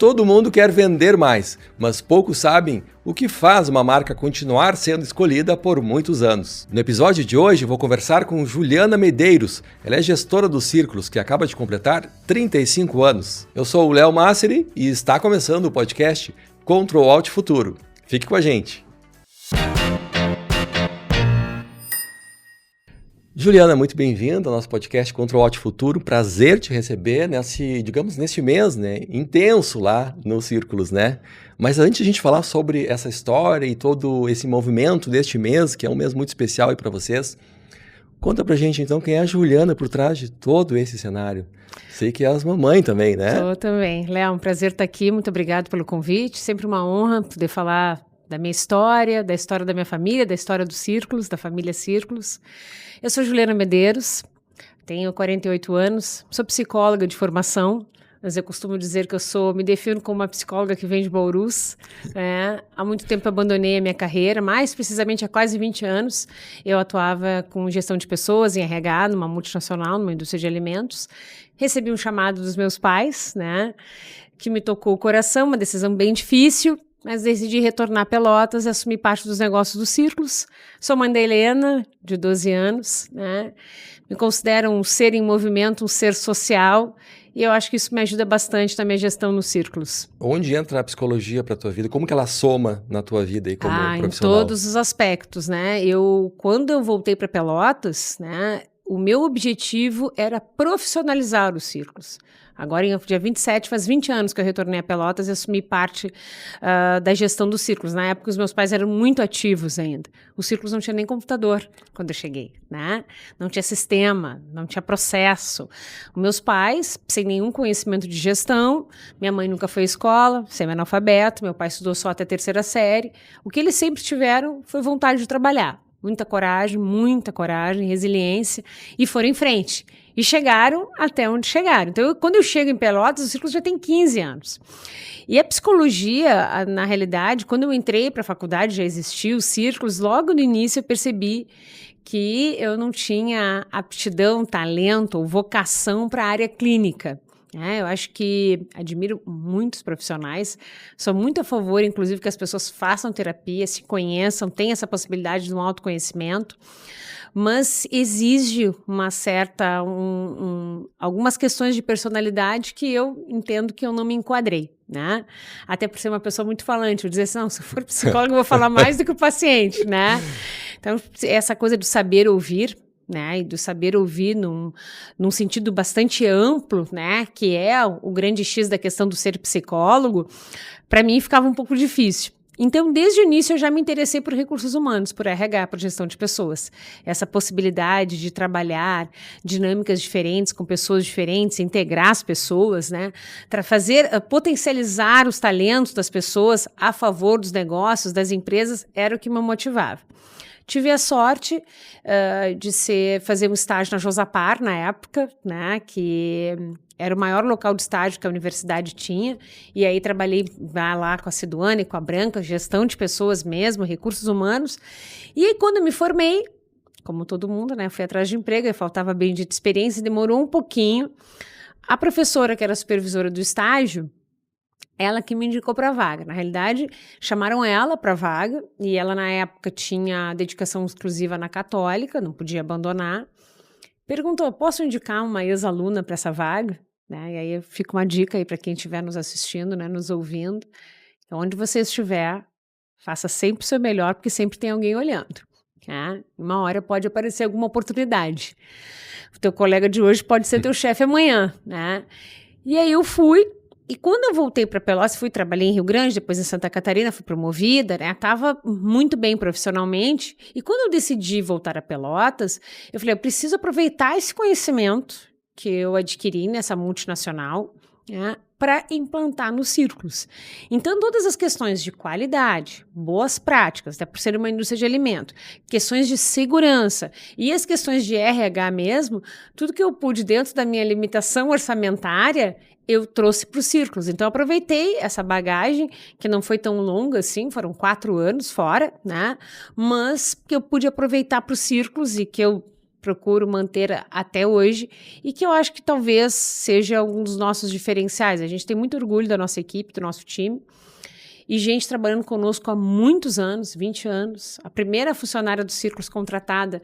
Todo mundo quer vender mais, mas poucos sabem o que faz uma marca continuar sendo escolhida por muitos anos. No episódio de hoje, vou conversar com Juliana Medeiros. Ela é gestora do Círculos, que acaba de completar 35 anos. Eu sou o Léo Masseri e está começando o podcast Ctrl Alt Futuro. Fique com a gente. Juliana, muito bem-vinda ao nosso podcast Ctrl Alt Futuro. Prazer te receber neste mês, intenso lá no Círculos, Mas antes de a gente falar sobre essa história e todo esse movimento deste mês, que é um mês muito especial aí para vocês, conta pra gente então quem é a Juliana por trás de todo esse cenário. Sei que é as mamães também, né? Sou também. Léo, um prazer estar aqui. Muito obrigado pelo convite. Sempre uma honra poder falar da minha história, da história da minha família, da história do Círculos, da família Círculos. Eu sou Juliana Medeiros, tenho 48 anos, sou psicóloga de formação, mas eu costumo dizer que me defino como uma psicóloga que vem de Baurus. Há muito tempo eu abandonei a minha carreira, mais precisamente há quase 20 anos. Eu atuava com gestão de pessoas em RH, numa multinacional, numa indústria de alimentos. Recebi um chamado dos meus pais, que me tocou o coração, uma decisão bem difícil, mas decidi retornar a Pelotas e assumir parte dos negócios do Círculos. Sou mãe da Helena, de 12 anos, Me considero um ser em movimento, um ser social, e eu acho que isso me ajuda bastante na minha gestão no Círculos. Onde entra a psicologia para a tua vida? Como que ela soma na tua vida aí como profissional? Em todos os aspectos, Quando eu voltei para Pelotas, o meu objetivo era profissionalizar os Círculos. Agora, em dia 27, faz 20 anos que eu retornei a Pelotas e assumi parte da gestão dos Círculos. Na época, os meus pais eram muito ativos ainda. Os Círculos não tinha nem computador quando eu cheguei, Não tinha sistema, não tinha processo. Os meus pais, sem nenhum conhecimento de gestão, minha mãe nunca foi à escola, semi-analfabeto, meu pai estudou só até a 3ª série. O que eles sempre tiveram foi vontade de trabalhar. Muita coragem, resiliência, e foram em frente. E chegaram até onde chegaram. Então, quando eu chego em Pelotas, o Círculos já tem 15 anos. E a psicologia, na realidade, quando eu entrei para a faculdade, já existia os Círculos, logo no início eu percebi que eu não tinha aptidão, talento ou vocação para a área clínica. Eu acho que admiro muitos profissionais, sou muito a favor, inclusive, que as pessoas façam terapia, se conheçam, tenham essa possibilidade de um autoconhecimento, mas exige uma certa, algumas questões de personalidade que eu entendo que eu não me enquadrei, Até por ser uma pessoa muito falante, eu dizer assim, não, se eu for psicóloga eu vou falar mais do que o paciente, Então, essa coisa do saber ouvir, e do saber ouvir num sentido bastante amplo, que é o grande X da questão do ser psicólogo, para mim ficava um pouco difícil. Então, desde o início, eu já me interessei por recursos humanos, por RH, por gestão de pessoas. Essa possibilidade de trabalhar dinâmicas diferentes, com pessoas diferentes, integrar as pessoas, potencializar os talentos das pessoas a favor dos negócios, das empresas, era o que me motivava. Tive a sorte de fazer um estágio na Josapar, na época, que era o maior local de estágio que a universidade tinha, e aí trabalhei lá com a Siduane, com a Branca, gestão de pessoas mesmo, recursos humanos, e aí quando eu me formei, como todo mundo, fui atrás de emprego, e faltava bem de experiência, demorou um pouquinho. A professora, que era a supervisora do estágio, ela que me indicou para a vaga. Na realidade, chamaram ela para a vaga, e ela, na época, tinha dedicação exclusiva na Católica, não podia abandonar. Perguntou, posso indicar uma ex-aluna para essa vaga? E aí fica uma dica aí para quem estiver nos assistindo, nos ouvindo. Então, onde você estiver, faça sempre o seu melhor, porque sempre tem alguém olhando. Uma hora pode aparecer alguma oportunidade. O teu colega de hoje pode ser teu chefe amanhã. E aí eu fui. E quando eu voltei para Pelotas, trabalhei em Rio Grande, depois em Santa Catarina, fui promovida, estava muito bem profissionalmente. E quando eu decidi voltar a Pelotas, eu falei, eu preciso aproveitar esse conhecimento que eu adquiri nessa multinacional, para implantar nos Círculos. Então, todas as questões de qualidade, boas práticas, até por ser uma indústria de alimento, questões de segurança e as questões de RH mesmo, tudo que eu pude dentro da minha limitação orçamentária, eu trouxe para os Círculos. Então, eu aproveitei essa bagagem, que não foi tão longa assim, foram 4 anos fora, mas que eu pude aproveitar para os Círculos e que eu procuro manter até hoje e que eu acho que talvez seja um dos nossos diferenciais. A gente tem muito orgulho da nossa equipe, do nosso time, e gente trabalhando conosco há muitos anos, 20 anos. A primeira funcionária do Círculos contratada,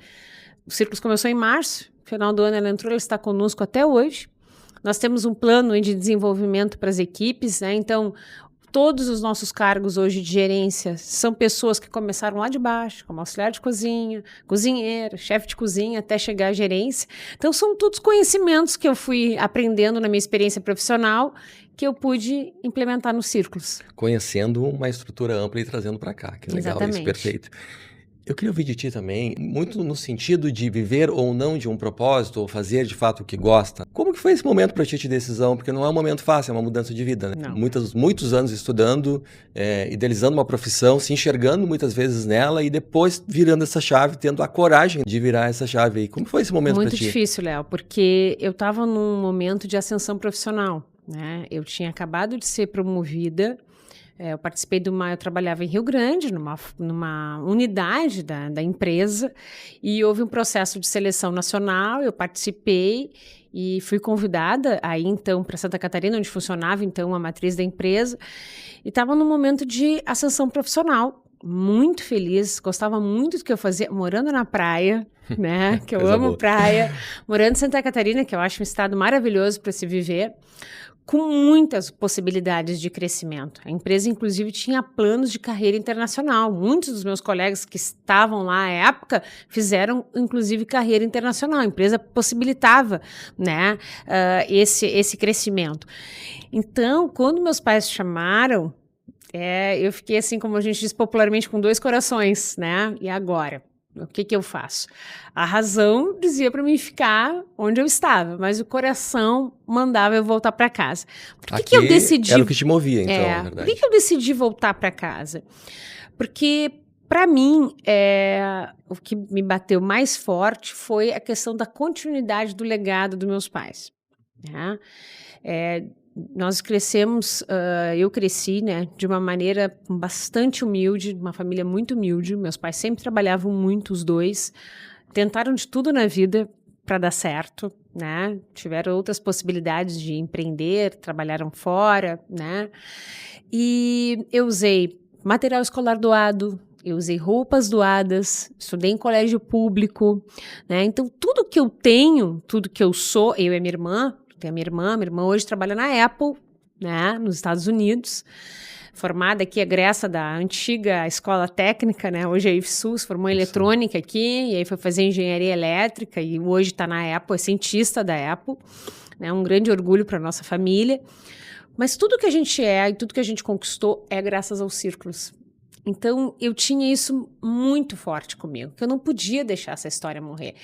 o Círculos começou em março, no final do ano ela entrou, ela está conosco até hoje. Nós temos um plano de desenvolvimento para as equipes, né? Então, todos os nossos cargos hoje de gerência são pessoas que começaram lá de baixo, como auxiliar de cozinha, cozinheiro, chefe de cozinha, até chegar à gerência. Então, são todos conhecimentos que eu fui aprendendo na minha experiência profissional que eu pude implementar nos Círculos. Conhecendo uma estrutura ampla e trazendo para cá. Que legal, Exatamente. isso, perfeito. Eu queria ouvir de ti também, muito no sentido de viver ou não de um propósito, ou fazer de fato o que gosta. Como que foi esse momento para ti de decisão? Porque não é um momento fácil, é uma mudança de vida, né? Não. Muitos anos estudando, idealizando uma profissão, se enxergando muitas vezes nela e depois virando essa chave, tendo a coragem de virar essa chave aí. Como foi esse momento para ti? Muito difícil, Léo, porque eu estava num momento de ascensão profissional, né? Eu tinha acabado de ser promovida. Eu participei eu trabalhava em Rio Grande, numa unidade da empresa, e houve um processo de seleção nacional, eu participei e fui convidada aí então para Santa Catarina, onde funcionava então a matriz da empresa, e estava num momento de ascensão profissional, muito feliz, gostava muito do que eu fazia, morando na praia, né, que eu amo praia, morando em Santa Catarina, que eu acho um estado maravilhoso para se viver, com muitas possibilidades de crescimento. A empresa, inclusive, tinha planos de carreira internacional. Muitos dos meus colegas que estavam lá à época fizeram, inclusive, carreira internacional. A empresa possibilitava, né, esse crescimento. Então, quando meus pais chamaram, eu fiquei assim, como a gente diz popularmente, com dois corações, né? E agora? O que eu faço? A razão dizia para mim ficar onde eu estava, mas o coração mandava eu voltar para casa. Por que eu decidi? Era o que te movia, então, na verdade. Por que eu decidi voltar para casa? Porque, para mim, o que me bateu mais forte foi a questão da continuidade do legado dos meus pais. Né? Nós crescemos, eu cresci, né, de uma maneira bastante humilde, uma família muito humilde. Meus pais sempre trabalhavam muito, os dois. Tentaram de tudo na vida para dar certo, né? Tiveram outras possibilidades de empreender, trabalharam fora, né? E eu usei material escolar doado, eu usei roupas doadas, estudei em colégio público, né? Então, tudo que eu tenho, tudo que eu sou, eu e a minha irmã, tem a minha irmã hoje trabalha na Apple, né, nos Estados Unidos, formada aqui, egressa da antiga escola técnica, né, hoje é IFSU, se formou em eletrônica aqui, e aí foi fazer engenharia elétrica, e hoje está na Apple, é cientista da Apple, né, um grande orgulho para a nossa família, mas tudo que a gente e tudo que a gente conquistou é graças aos Círculos. Então, eu tinha isso muito forte comigo, que eu não podia deixar essa história morrer.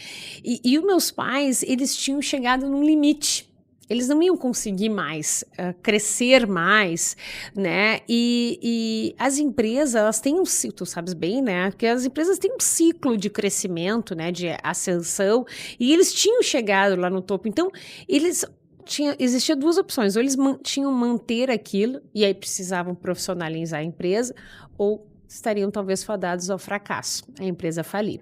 E os meus pais, eles tinham chegado num limite. Eles não iam conseguir mais, crescer mais, né? E as empresas, elas têm um ciclo, tu sabes bem, né? Que as empresas têm um ciclo de crescimento, né? De ascensão. E eles tinham chegado lá no topo. Então, existia duas opções. Ou eles tinham manter aquilo, e aí precisavam profissionalizar a empresa, ou estariam talvez fadados ao fracasso, a empresa falir.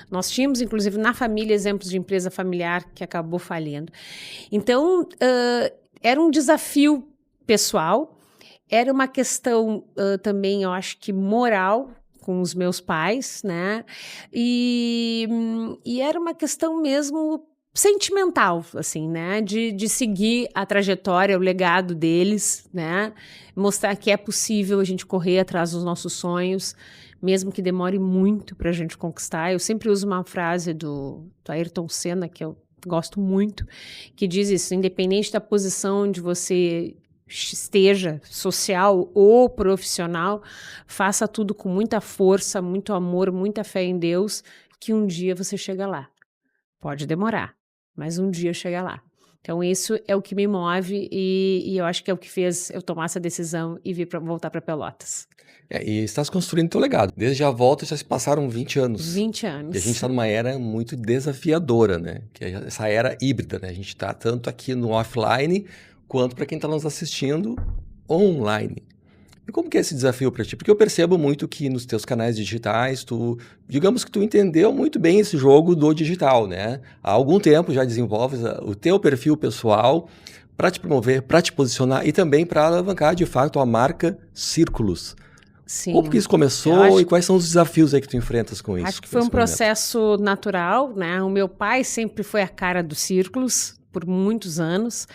Nós tínhamos, inclusive, na família, exemplos de empresa familiar que acabou falindo. Então, era um desafio pessoal, era uma questão também, eu acho que moral, com os meus pais, né? E era uma questão mesmo sentimental, assim, né, de seguir a trajetória, o legado deles, né, mostrar que é possível a gente correr atrás dos nossos sonhos, mesmo que demore muito para a gente conquistar. Eu sempre uso uma frase do Ayrton Senna, que eu gosto muito, que diz isso: independente da posição onde você esteja, social ou profissional, faça tudo com muita força, muito amor, muita fé em Deus, que um dia você chega lá. Pode demorar, mas um dia chega lá. Então, isso é o que me move e eu acho que é o que fez eu tomar essa decisão e voltar para Pelotas. E estás construindo teu legado. Desde a volta já se passaram 20 anos. 20 anos. E a gente está numa era muito desafiadora, né? Que é essa era híbrida, né? A gente está tanto aqui no offline, quanto para quem está nos assistindo online. E como que é esse desafio para ti? Porque eu percebo muito que nos teus canais digitais, digamos que tu entendeu muito bem esse jogo do digital, né? Há algum tempo já desenvolves o teu perfil pessoal para te promover, para te posicionar e também para alavancar, de fato, a marca Círculos. Como que Sim. isso começou e quais são os desafios aí que tu enfrentas com isso? Acho que foi um processo natural, né? O meu pai sempre foi a cara dos Círculos por muitos anos.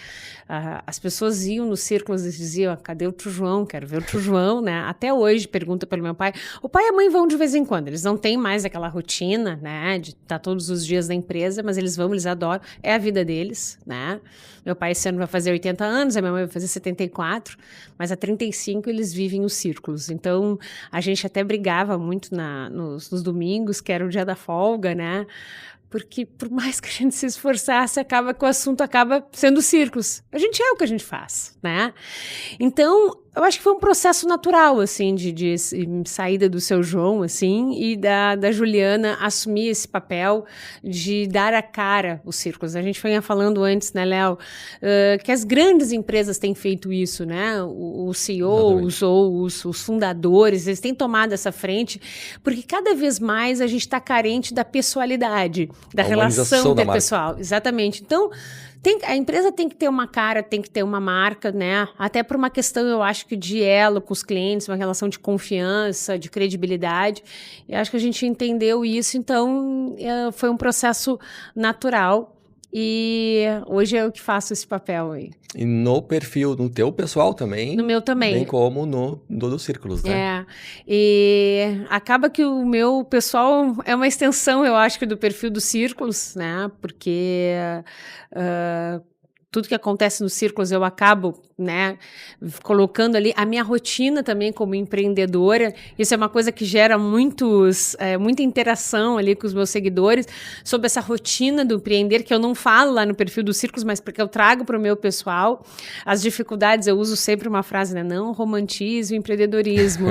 As pessoas iam nos Círculos e diziam, cadê o tio João? Quero ver o tio João, né? Até hoje pergunta pelo meu pai. O pai e a mãe vão de vez em quando, eles não têm mais aquela rotina, né? De estar todos os dias na empresa, mas eles vão, eles adoram, é a vida deles, né? Meu pai esse ano vai fazer 80 anos, a minha mãe vai fazer 74, mas há 35 eles vivem os Círculos. Então, a gente até brigava muito nos domingos, que era o dia da folga, né? Porque por mais que a gente se esforçasse, acaba que o assunto acaba sendo Círculos. A gente é o que a gente faz, né? Então, eu acho que foi um processo natural, assim, de saída do seu João, assim, e da Juliana assumir esse papel de dar a cara aos Círculos. A gente vinha falando antes, né, Léo, que as grandes empresas têm feito isso, né? Os CEOs ou os fundadores, eles têm tomado essa frente, porque cada vez mais a gente está carente da pessoalidade, da relação interpessoal. Exatamente. Então, a empresa tem que ter uma cara, tem que ter uma marca, né? Até por uma questão, eu acho que de elo com os clientes, uma relação de confiança, de credibilidade. E acho que a gente entendeu isso, então foi um processo natural. E hoje eu que faço esse papel aí. E no perfil, no teu pessoal também. No meu também. Bem como no dos Círculos, né? E acaba que o meu pessoal é uma extensão, eu acho, que do perfil dos Círculos, né? Porque tudo que acontece nos Círculos eu acabo, né, colocando ali a minha rotina também como empreendedora. Isso é uma coisa que gera muita interação ali com os meus seguidores sobre essa rotina do empreender, que eu não falo lá no perfil dos Círculos, mas porque eu trago para o meu pessoal. As dificuldades, eu uso sempre uma frase, né, não romantize o empreendedorismo,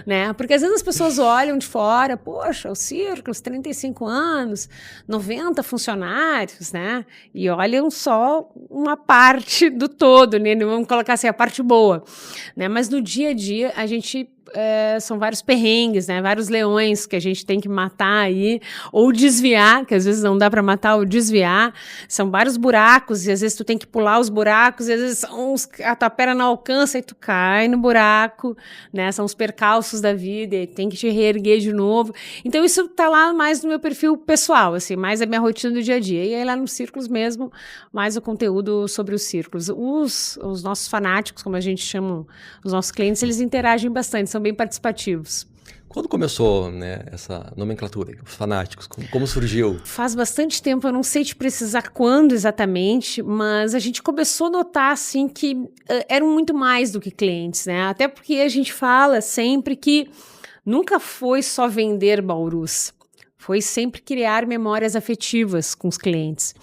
né, porque às vezes as pessoas olham de fora, poxa, os Círculos, 35 anos, 90 funcionários, né, e olham só uma parte do todo, né? Vamos colocar assim, a parte boa, né? Mas no dia a dia, a gente são vários perrengues, né? Vários leões que a gente tem que matar aí, ou desviar, que às vezes não dá para matar ou desviar. São vários buracos, e às vezes tu tem que pular os buracos, e às vezes a tua perna não alcança e tu cai no buraco, né? São os percalços da vida, e tem que te reerguer de novo. Então isso tá lá mais no meu perfil pessoal, assim, mais a minha rotina do dia a dia. E aí lá nos Círculos mesmo, mais o conteúdo sobre os Círculos. Os nossos fanáticos, como a gente chama os nossos clientes, eles interagem bastante, são bem participativos. Quando começou, né, essa nomenclatura, os fanáticos? Como surgiu? Faz bastante tempo, eu não sei te precisar quando exatamente, mas a gente começou a notar, assim, que eram muito mais do que clientes, né? Até porque a gente fala sempre que nunca foi só vender baurus, foi sempre criar memórias afetivas com os clientes.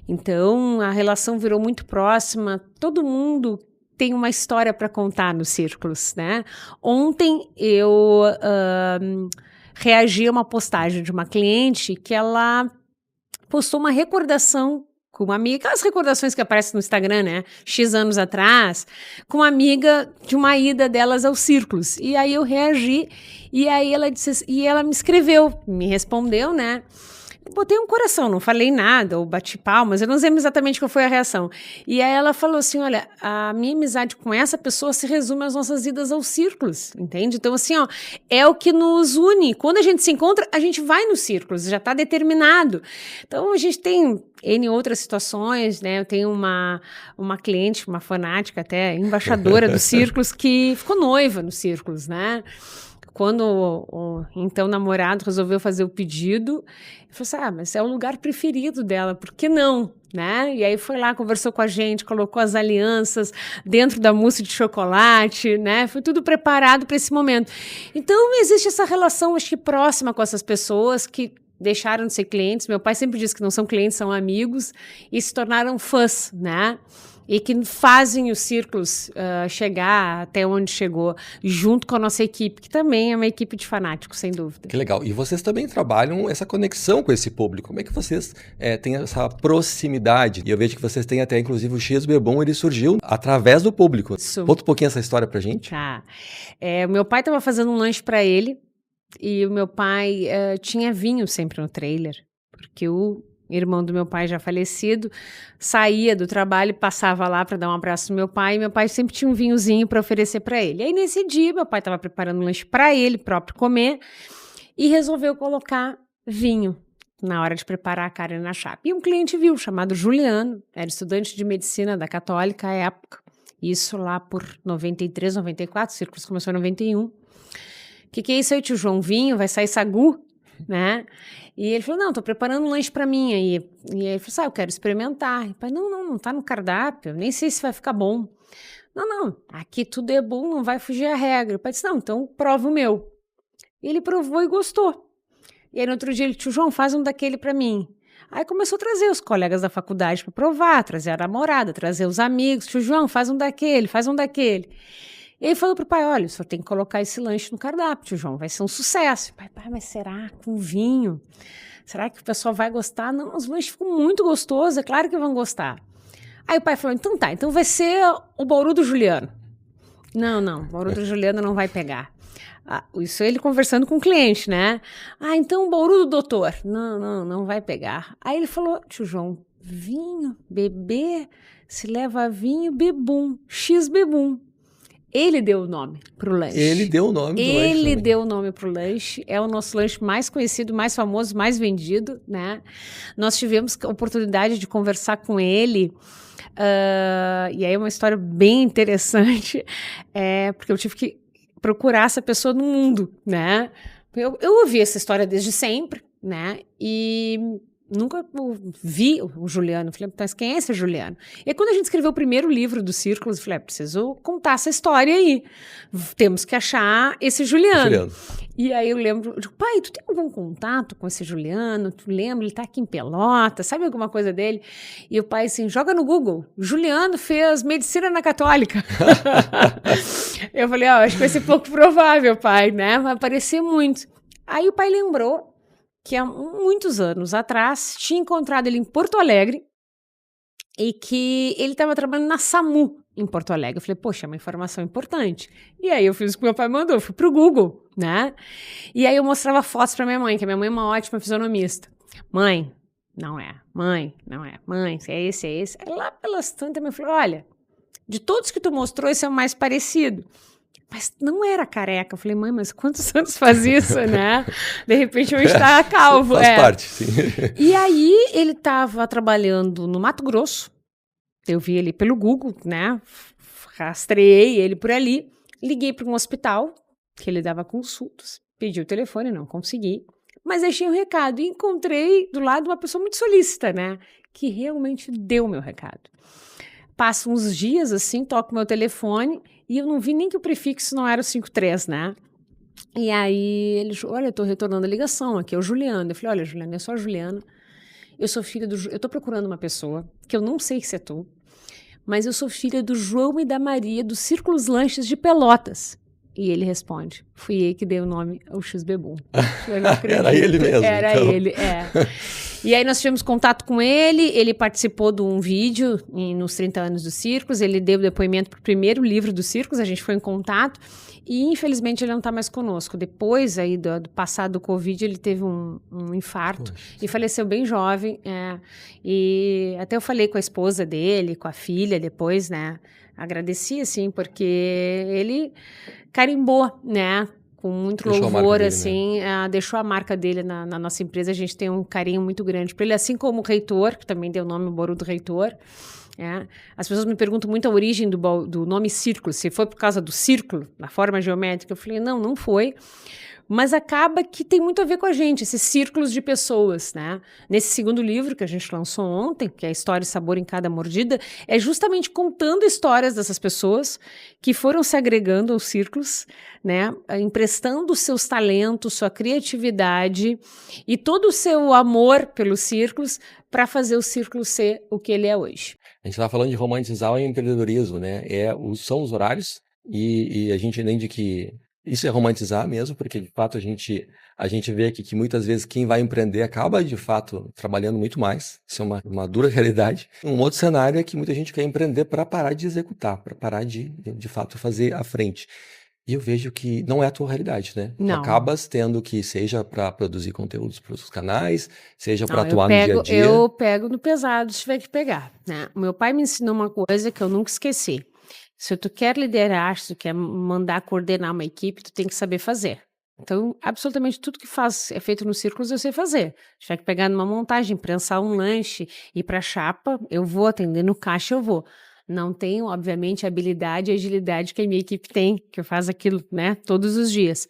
Então, a relação virou muito próxima, todo mundo tem uma história para contar nos Círculos, né? Ontem eu reagi a uma postagem de uma cliente que ela postou uma recordação com uma amiga, aquelas recordações que aparecem no Instagram, né? X anos atrás, com uma amiga de uma ida delas aos Círculos. E aí eu reagi, e aí ela disse, e ela me escreveu, me respondeu, né? Botei um coração, não falei nada, ou bati palmas, eu não sei exatamente qual foi a reação. E aí ela falou assim, olha, a minha amizade com essa pessoa se resume às nossas idas aos Círculos, entende? Então assim, ó, é o que nos une. Quando a gente se encontra, a gente vai nos Círculos, já está determinado. Então a gente tem N outras situações, né? Eu tenho uma cliente, uma fanática até, embaixadora dos Círculos, que ficou noiva nos Círculos, né? Quando o então namorado resolveu fazer o pedido, eu falei assim, mas é o lugar preferido dela, por que não? Né? E aí foi lá, conversou com a gente, colocou as alianças dentro da mousse de chocolate, né? Foi tudo preparado para esse momento. Então, existe essa relação, acho que próxima com essas pessoas que deixaram de ser clientes. Meu pai sempre disse que não são clientes, são amigos, e se tornaram fãs, né? e que fazem os círculos chegar até onde chegou, junto com a nossa equipe, que também é uma equipe de fanáticos, sem dúvida. Que legal. E vocês também trabalham essa conexão com esse público. Como é que vocês têm essa proximidade? E eu vejo que vocês têm até, inclusive, o X-Bebum, ele surgiu através do público. Isso. Conta um pouquinho essa história pra gente. Tá. O meu pai estava fazendo um lanche para ele, e o meu pai tinha vinho sempre no trailer, porque o irmão do meu pai já falecido saía do trabalho e passava lá para dar um abraço no meu pai, e meu pai sempre tinha um vinhozinho para oferecer para ele. Aí nesse dia, meu pai estava preparando um lanche para ele próprio comer e resolveu colocar vinho na hora de preparar a carne na chapa. E um cliente viu, chamado Juliano, era estudante de medicina da Católica à época, isso lá por 93, 94, o Círculos começou em 91. Que é isso aí, tio João? Vinho? Vai sair sagu? Né? E ele falou, não, tô preparando um lanche pra mim aí. E ele falou, eu quero experimentar. E o pai, não tá no cardápio, nem sei se vai ficar bom. Não, aqui tudo é bom, não vai fugir a regra. O pai disse, não, então prova o meu. E ele provou e gostou. E aí no outro dia ele, tio João, faz um daquele pra mim. Aí começou a trazer os colegas da faculdade pra provar, trazer a namorada, trazer os amigos. Tio João, faz um daquele, faz um daquele. E ele falou pro pai, olha, o senhor tem que colocar esse lanche no cardápio, tio João, vai ser um sucesso. Pai, mas será com vinho? Será que o pessoal vai gostar? Não, os lanches ficam muito gostosos, é claro que vão gostar. Aí o pai falou, então tá, então vai ser o Bauru do Juliano. Não, o Bauru do Juliano não vai pegar. Isso ele conversando com o cliente, né? Então o Bauru do doutor. Não vai pegar. Aí ele falou, tio João, vinho, bebê, se leva vinho, bebum, X-Bebum. Ele deu o nome pro lanche. Ele deu o nome do lanche. Ele deu o nome pro lanche. É o nosso lanche mais conhecido, mais famoso, mais vendido, né? Nós tivemos a oportunidade de conversar com ele. E aí é uma história bem interessante, porque eu tive que procurar essa pessoa no mundo, né? Eu ouvi essa história desde sempre, né? E nunca vi o Juliano. Falei, mas quem é esse Juliano? E aí, quando a gente escreveu o primeiro livro dos Círculos, eu falei, preciso contar essa história aí. Temos que achar esse Juliano. E aí eu lembro, pai, tu tem algum contato com esse Juliano? Tu lembra? Ele tá aqui em Pelotas, sabe alguma coisa dele? E o pai assim, joga no Google, Juliano fez medicina na Católica. Eu falei, acho que vai ser pouco provável, pai, né? Vai aparecer muito. Aí o pai lembrou que há muitos anos atrás tinha encontrado ele em Porto Alegre e que ele estava trabalhando na SAMU em Porto Alegre. Eu falei, poxa, é uma informação importante. E aí eu fiz o que meu pai mandou, fui pro Google, né? E aí eu mostrava fotos pra minha mãe, que a minha mãe é uma ótima fisionomista. Mãe, não é. Mãe, não é. Mãe, é esse. Aí lá pelas tantas, minha mãe falou, olha, de todos que tu mostrou, esse é o mais parecido. Mas não era careca. Eu falei, mãe, mas quantos anos faz isso, né? De repente, hoje está calvo. Faz parte, sim. E aí, ele estava trabalhando no Mato Grosso. Eu vi ele pelo Google, né? Rastreei ele por ali. Liguei para um hospital, que ele dava consultas. Pedi o telefone, não consegui. Mas deixei um recado e encontrei do lado uma pessoa muito solícita, né? Que realmente deu o meu recado. Passa uns dias, assim, toco meu telefone e eu não vi nem que o prefixo não era o 53, né? E aí ele, olha, eu tô retornando a ligação, aqui é o Juliano. Eu falei, olha, Juliano, eu sou a Juliana, eu sou filha do... Eu tô procurando uma pessoa, que eu não sei se é tu, mas eu sou filha do João e da Maria, dos Círculos Lanches de Pelotas. E ele responde, fui eu que dei o nome ao X-Bebum. Era ele mesmo. Era então. Ele. E aí nós tivemos contato com ele participou de um vídeo nos 30 anos dos Círculos, ele deu depoimento para o primeiro livro dos Círculos, a gente foi em contato, e infelizmente ele não está mais conosco. Depois aí do passado do Covid, ele teve um infarto. Poxa. E faleceu bem jovem, e até eu falei com a esposa dele, com a filha depois, né, agradeci, assim, porque ele carimbou, né, com muito louvor, assim, deixou a marca dele na nossa empresa. A gente tem um carinho muito grande por ele, assim como o reitor, que também deu o nome Bauru do Reitor. As pessoas me perguntam muito a origem do nome Círculo, se foi por causa do círculo, da forma geométrica. Eu falei, não foi. Mas acaba que tem muito a ver com a gente, esses círculos de pessoas, né? Nesse segundo livro que a gente lançou ontem, que é a História e Sabor em Cada Mordida, é justamente contando histórias dessas pessoas que foram se agregando aos círculos, né? Emprestando seus talentos, sua criatividade e todo o seu amor pelos círculos para fazer o círculo ser o que ele é hoje. A gente estava falando de romantizar o empreendedorismo, né? São os horários e a gente entende que isso é romantizar mesmo, porque de fato a gente vê aqui que muitas vezes quem vai empreender acaba de fato trabalhando muito mais. Isso é uma dura realidade. Um outro cenário é que muita gente quer empreender para parar de executar, para parar de fato fazer à frente. E eu vejo que não é a tua realidade, né? Tu Não. acabas tendo que, seja para produzir conteúdos para os canais, seja para Não, atuar no dia a dia. eu pego no pesado se tiver que pegar, né? O meu pai me ensinou uma coisa que eu nunca esqueci. Se tu quer liderar, se tu quer mandar coordenar uma equipe, tu tem que saber fazer. Então, absolutamente tudo que é feito nos círculos, eu sei fazer. Se tiver que pegar numa montagem, prensar um lanche, ir para a chapa, eu vou atender no caixa, eu vou. Não tenho, obviamente, a habilidade e agilidade que a minha equipe tem, que eu faço aquilo, né, todos os dias.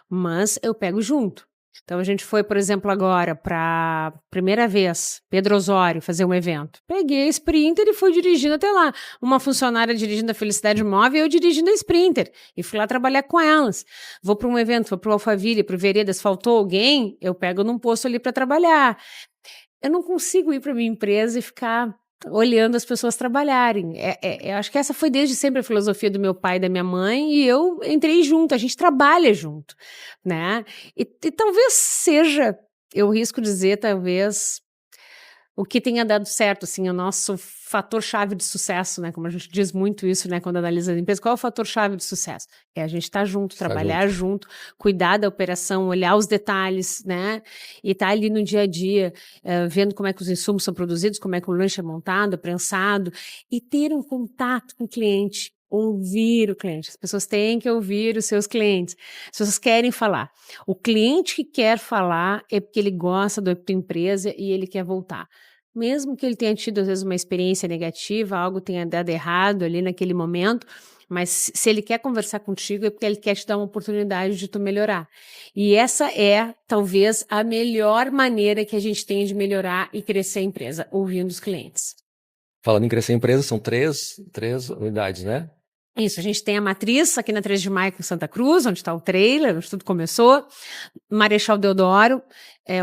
Mas eu pego junto. Então, a gente foi, por exemplo, agora para primeira vez, Pedro Osório, fazer um evento. Peguei a Sprinter e fui dirigindo até lá. Uma funcionária dirigindo a Felicidade Móvel e eu dirigindo a Sprinter. E fui lá trabalhar com elas. Vou para um evento, vou para o Alphaville, para o Veredas, faltou alguém, eu pego num posto ali para trabalhar. Eu não consigo ir para minha empresa e ficar olhando as pessoas trabalharem. Eu acho que essa foi desde sempre a filosofia do meu pai e da minha mãe, e eu entrei junto, a gente trabalha junto, né? E talvez seja, eu risco dizer, talvez o que tenha dado certo, assim, o nosso fator-chave de sucesso, né? Como a gente diz muito isso, né? Quando analisa a empresa, qual é o fator-chave de sucesso? É a gente estar junto, trabalhar junto, cuidar da operação, olhar os detalhes, né? E estar ali no dia a dia, vendo como é que os insumos são produzidos, como é que o lanche é montado, prensado, e ter um contato com o cliente. Ouvir o cliente. As pessoas têm que ouvir os seus clientes. As pessoas querem falar. O cliente que quer falar é porque ele gosta da tua empresa e ele quer voltar. Mesmo que ele tenha tido, às vezes, uma experiência negativa, algo tenha dado errado ali naquele momento, mas se ele quer conversar contigo é porque ele quer te dar uma oportunidade de tu melhorar. E essa é, talvez, a melhor maneira que a gente tem de melhorar e crescer a empresa, ouvindo os clientes. Falando em crescer a empresa, são três unidades, né? Isso, a gente tem a matriz aqui na 3 de Maio em Santa Cruz, onde está o trailer, onde tudo começou. Marechal Deodoro,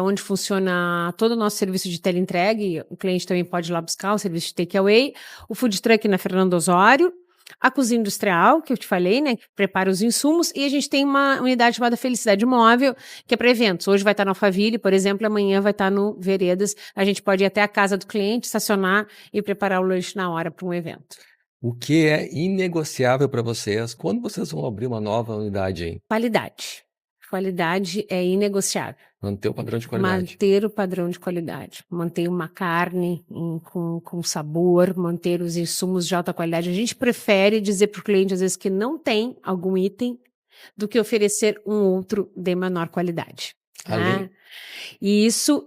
onde funciona todo o nosso serviço de teleentrega, o cliente também pode ir lá buscar o serviço de takeaway. O food truck na Fernando Osório. A cozinha industrial, que eu te falei, né, que prepara os insumos. E a gente tem uma unidade chamada Felicidade Móvel, que é para eventos. Hoje vai estar no Alphaville, por exemplo, amanhã vai estar no Veredas. A gente pode ir até a casa do cliente, estacionar e preparar o lanche na hora para um evento. O que é inegociável para vocês? Quando vocês vão abrir uma nova unidade aí? Qualidade. Qualidade é inegociável. Manter o padrão de qualidade. Manter o padrão de qualidade. Manter uma carne com sabor, manter os insumos de alta qualidade. A gente prefere dizer para o cliente, às vezes, que não tem algum item, do que oferecer um outro de menor qualidade. Além, E isso,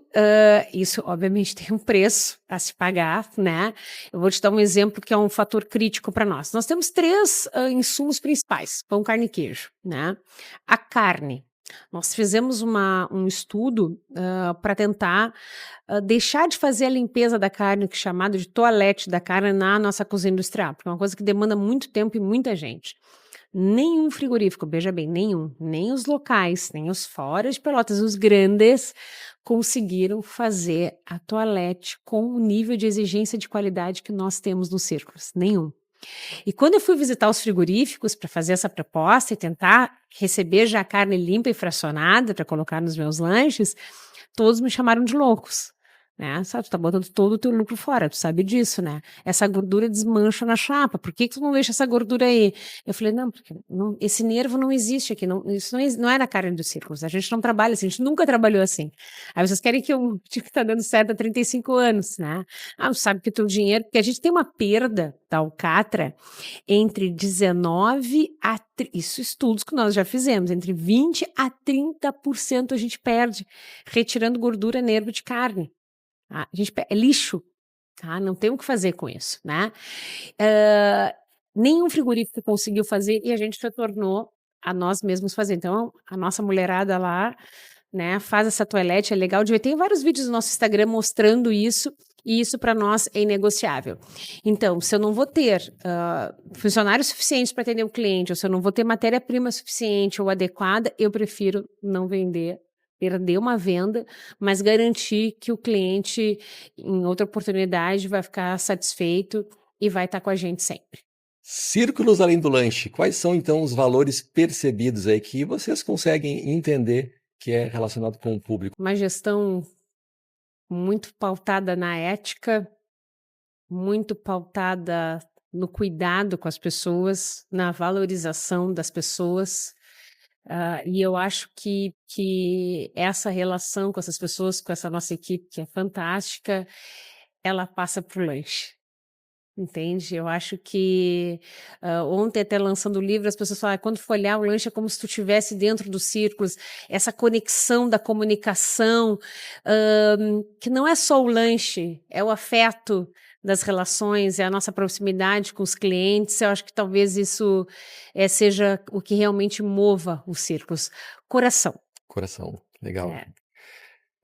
obviamente, tem um preço a se pagar, né? Eu vou te dar um exemplo que é um fator crítico para nós. Nós temos 3 insumos principais: pão, carne e queijo, né? A carne. Nós fizemos um estudo para tentar deixar de fazer a limpeza da carne, que é chamado de toalete da carne, na nossa cozinha industrial, porque é uma coisa que demanda muito tempo e muita gente. Nenhum frigorífico, veja bem, nenhum, nem os locais, nem os fora de Pelotas, os grandes, conseguiram fazer a toalete com o nível de exigência de qualidade que nós temos nos círculos, nenhum. E quando eu fui visitar os frigoríficos para fazer essa proposta e tentar receber já a carne limpa e fracionada para colocar nos meus lanches, todos me chamaram de loucos. Né? Sabe, tu tá botando todo o teu lucro fora, tu sabe disso, né? Essa gordura desmancha na chapa, por que tu não deixa essa gordura aí? Eu falei, não, porque esse nervo não existe aqui, isso não é na carne dos círculos, a gente não trabalha assim, a gente nunca trabalhou assim. Aí vocês querem que eu diga que tá dando certo há 35 anos, né? Ah, sabe que o teu dinheiro, porque a gente tem uma perda da alcatra entre 19 a... Isso estudos que nós já fizemos, entre 20 a 30% a gente perde, retirando gordura, nervo de carne. A gente é lixo, tá? Não tem o que fazer com isso, né? Nenhum frigorífico conseguiu fazer e a gente retornou a nós mesmos fazer. Então, a nossa mulherada lá, né, faz essa toalete, é legal de ver. Tem vários vídeos no nosso Instagram mostrando isso, e isso para nós é inegociável. Então, se eu não vou ter funcionários suficientes para atender o cliente, ou se eu não vou ter matéria-prima suficiente ou adequada, eu prefiro não vender perder uma venda, mas garantir que o cliente, em outra oportunidade, vai ficar satisfeito e vai estar com a gente sempre. Círculos além do lanche, quais são então os valores percebidos aí que vocês conseguem entender que é relacionado com o público? Uma gestão muito pautada na ética, muito pautada no cuidado com as pessoas, na valorização das pessoas. E eu acho que essa relação com essas pessoas, com essa nossa equipe, que é fantástica, ela passa para o lanche. Entende? Eu acho que ontem, até lançando o livro, as pessoas falam: quando for olhar o lanche é como se tu estivesse dentro dos círculos, essa conexão da comunicação, que não é só o lanche, é o afeto das relações, é a nossa proximidade com os clientes. Eu acho que talvez isso seja o que realmente mova os círculos. Coração. Coração, legal. É,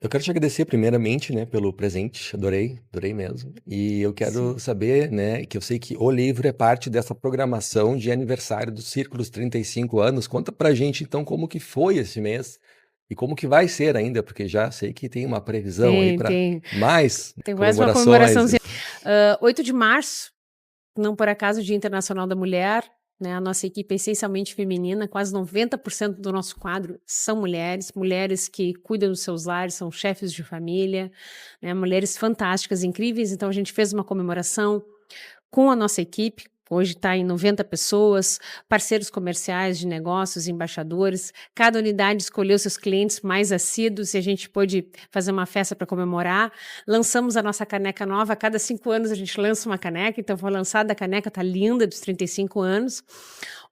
Eu quero te agradecer primeiramente, né, pelo presente, adorei mesmo. E eu quero sim. saber, né, que eu sei que o livro é parte dessa programação de aniversário dos Círculos 35 anos. Conta pra gente então como que foi esse mês e como que vai ser ainda, porque já sei que tem uma previsão aí para Tem mais mais uma comemorações. comemoraçãozinha. 8 de março, não por acaso, Dia Internacional da Mulher, né? A nossa equipe é essencialmente feminina, quase 90% do nosso quadro são mulheres, mulheres que cuidam dos seus lares, são chefes de família, né? Mulheres fantásticas, incríveis. Então a gente fez uma comemoração com a nossa equipe. Hoje está em 90 pessoas, parceiros comerciais de negócios, embaixadores. Cada unidade escolheu seus clientes mais assíduos e a gente pôde fazer uma festa para comemorar. Lançamos a nossa caneca nova. A cada 5 anos a gente lança uma caneca. Então foi lançada a caneca, está linda, dos 35 anos.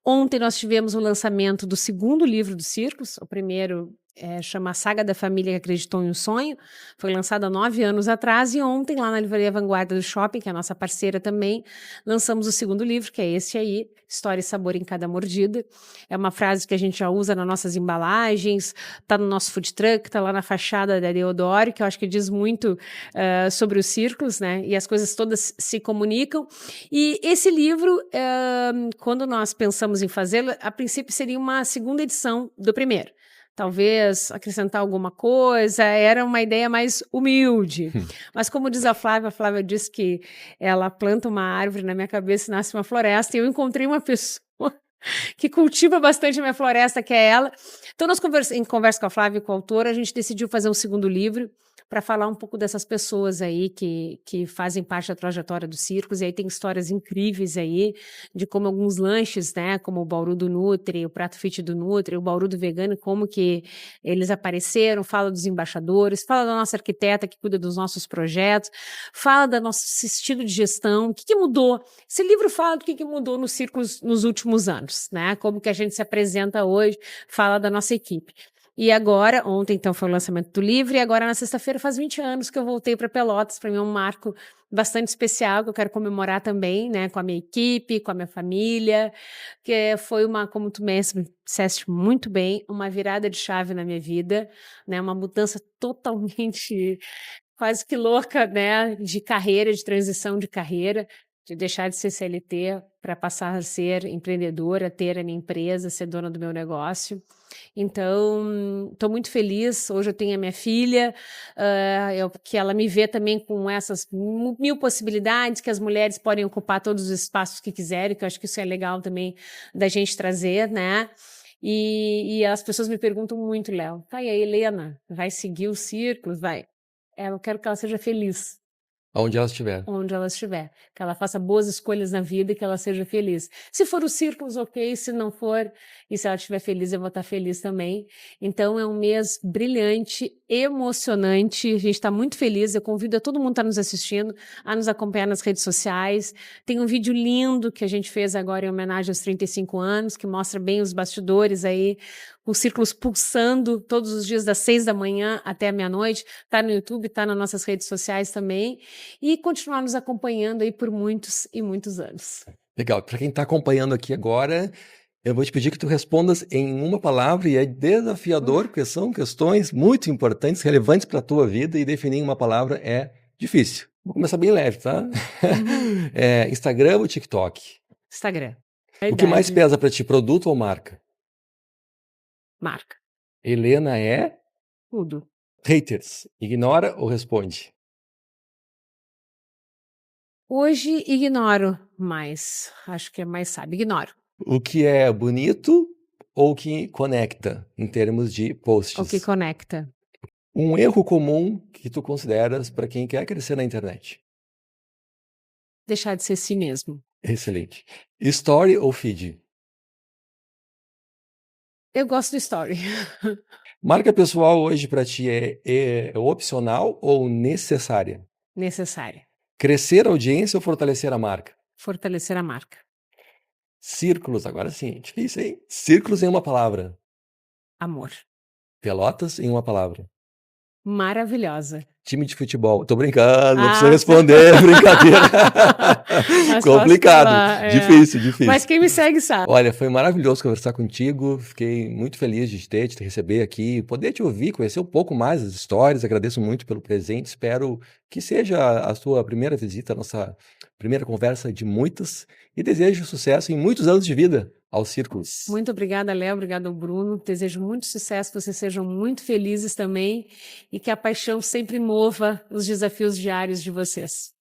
Ontem nós tivemos o lançamento do segundo livro dos Círculos. O primeiro chama A Saga da Família que Acreditou em um Sonho. Foi lançado há 9 anos atrás e ontem, lá na Livraria Vanguarda do Shopping, que é a nossa parceira também, lançamos o segundo livro, que é esse aí, História e Sabor em Cada Mordida. É uma frase que a gente já usa nas nossas embalagens, tá no nosso food truck, tá lá na fachada da Deodoro, que eu acho que diz muito sobre os círculos, né? E as coisas todas se comunicam. E esse livro, quando nós pensamos em fazê-lo, a princípio seria uma segunda edição do primeiro. Talvez acrescentar alguma coisa, era uma ideia mais humilde. Mas como diz a Flávia diz que ela planta uma árvore na minha cabeça e nasce uma floresta, e eu encontrei uma pessoa que cultiva bastante a minha floresta, que é ela. Então, em conversa com a Flávia e com a autora, a gente decidiu fazer um segundo livro para falar um pouco dessas pessoas aí que fazem parte da trajetória dos círculos, e aí tem histórias incríveis aí, de como alguns lanches, né, como o Bauru do Nutri, o Prato Fit do Nutri, o Bauru do Vegano, como que eles apareceram, fala dos embaixadores, fala da nossa arquiteta que cuida dos nossos projetos, fala do nosso estilo de gestão, o que mudou. Esse livro fala do que mudou nos círculos nos últimos anos, né, como que a gente se apresenta hoje, fala da nossa equipe. E agora, ontem então foi o lançamento do livro, e agora na sexta-feira faz 20 anos que eu voltei para Pelotas. Para mim é um marco bastante especial, que eu quero comemorar também, né, com a minha equipe, com a minha família, que foi como tu mesmo disseste muito bem, uma virada de chave na minha vida, né, uma mudança totalmente quase que louca, né, de carreira, de transição de carreira, de deixar de ser CLT para passar a ser empreendedora, ter a minha empresa, ser dona do meu negócio. Então, estou muito feliz. Hoje eu tenho a minha filha, que ela me vê também com essas mil possibilidades, que as mulheres podem ocupar todos os espaços que quiserem, que eu acho que isso é legal também da gente trazer, né? E as pessoas me perguntam muito, Léo, tá, e a Helena vai seguir os círculos? Vai. Eu quero que ela seja feliz Aonde ela estiver. onde ela estiver, que ela faça boas escolhas na vida e que ela seja feliz. Se for os círculos, ok, se não for, e se ela estiver feliz, eu vou estar feliz também. Então é um mês brilhante, emocionante, a gente está muito feliz, eu convido a todo mundo que está nos assistindo a nos acompanhar nas redes sociais. Tem um vídeo lindo que a gente fez agora em homenagem aos 35 anos, que mostra bem os bastidores aí, os círculos pulsando todos os dias das 6 da manhã até a meia-noite, está no YouTube, está nas nossas redes sociais também, e continuar nos acompanhando aí por muitos e muitos anos. Legal. Para quem está acompanhando aqui agora, eu vou te pedir que tu respondas em uma palavra, e é desafiador, porque são questões muito importantes, relevantes para a tua vida, e definir em uma palavra é difícil. Vou começar bem leve, tá? Instagram ou TikTok? Instagram. O que mais pesa para ti, produto ou marca? Marca. Helena é? Tudo. Haters, ignora ou responde? Hoje ignoro mais, acho que é mais sábio, ignoro. O que é bonito ou o que conecta em termos de O que posts? conecta. Um erro comum que tu consideras para quem quer crescer na internet? Deixar de ser si mesmo. Excelente. Story ou feed? Eu gosto do story. Marca pessoal hoje para ti é opcional ou necessária? Necessária. Crescer a audiência ou fortalecer a marca? Fortalecer a marca. Círculos, agora sim, difícil, hein? Círculos em uma palavra. Amor. Pelotas em uma palavra. Maravilhosa. Time de futebol. Tô brincando, não precisa Ah. responder, brincadeira. Mas Complicado, posso falar, difícil. Mas quem me segue sabe. Olha, foi maravilhoso conversar contigo. Fiquei muito feliz de te receber aqui, poder te ouvir, conhecer um pouco mais das histórias. Agradeço muito pelo presente. Espero que seja a sua primeira visita, a nossa primeira conversa de muitas. E desejo sucesso em muitos anos de vida aos Círculos. Muito obrigada, Léo. Obrigada, Bruno. Desejo muito sucesso, vocês sejam muito felizes também e que a paixão sempre mova os desafios diários de vocês.